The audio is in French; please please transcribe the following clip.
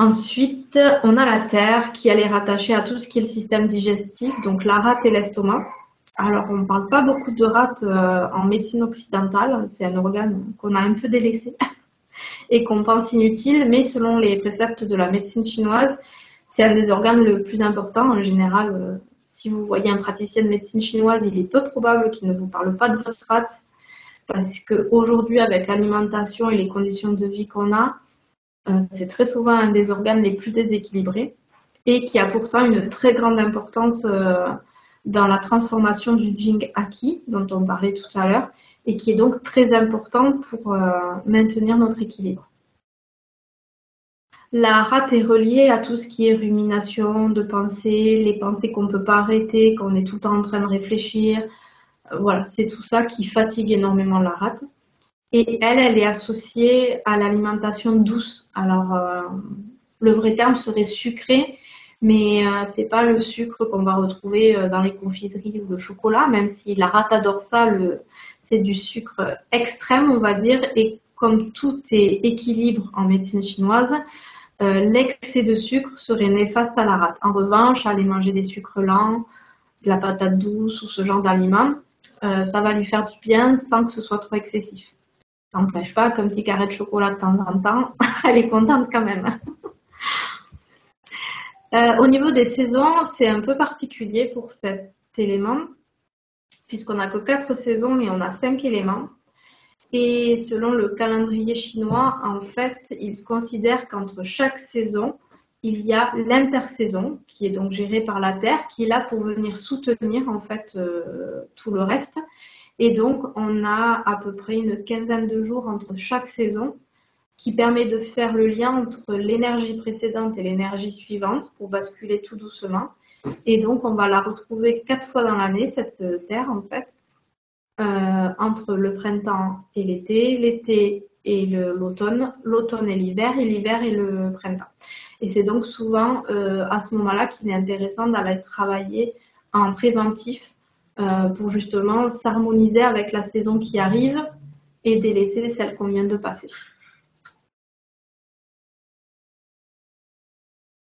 Ensuite, on a la terre qui elle est rattachée à tout ce qui est le système digestif, donc la rate et l'estomac. Alors, on ne parle pas beaucoup de rate en médecine occidentale, c'est un organe qu'on a un peu délaissé et qu'on pense inutile, mais selon les préceptes de la médecine chinoise, c'est un des organes le plus important. En général, si vous voyez un praticien de médecine chinoise, il est peu probable qu'il ne vous parle pas de votre rate, parce qu'aujourd'hui, avec l'alimentation et les conditions de vie qu'on a, c'est très souvent un des organes les plus déséquilibrés et qui a pourtant une très grande importance dans la transformation du Jing Aki, dont on parlait tout à l'heure, et qui est donc très important pour maintenir notre équilibre. La rate est reliée à tout ce qui est rumination de pensée, les pensées qu'on ne peut pas arrêter, qu'on est tout le temps en train de réfléchir. Voilà, c'est tout ça qui fatigue énormément la rate. Et elle est associée à l'alimentation douce. Alors, le vrai terme serait sucré, mais c'est pas le sucre qu'on va retrouver dans les confiseries ou le chocolat, même si la rate adore ça, c'est du sucre extrême, on va dire. Et comme tout est équilibre en médecine chinoise, l'excès de sucre serait néfaste à la rate. En revanche, aller manger des sucres lents, de la patate douce ou ce genre d'aliments, ça va lui faire du bien sans que ce soit trop excessif. Ça n'empêche pas qu'un petit carré de chocolat de temps en temps, elle est contente quand même. Au niveau des saisons, c'est un peu particulier pour cet élément, puisqu'on n'a que 4 saisons et on a 5 éléments. Et selon le calendrier chinois, en fait, ils considèrent qu'entre chaque saison, il y a l'intersaison, qui est donc gérée par la Terre, qui est là pour venir soutenir en fait tout le reste. Et donc, on a à peu près une quinzaine de jours entre chaque saison qui permet de faire le lien entre l'énergie précédente et l'énergie suivante pour basculer tout doucement. Et donc, on va la retrouver 4 fois dans l'année, cette Terre, en fait, entre le printemps et l'été et l'automne, l'automne et l'hiver et le printemps. Et c'est donc souvent à ce moment-là qu'il est intéressant d'aller travailler en préventif pour justement s'harmoniser avec la saison qui arrive et délaisser celle qu'on vient de passer.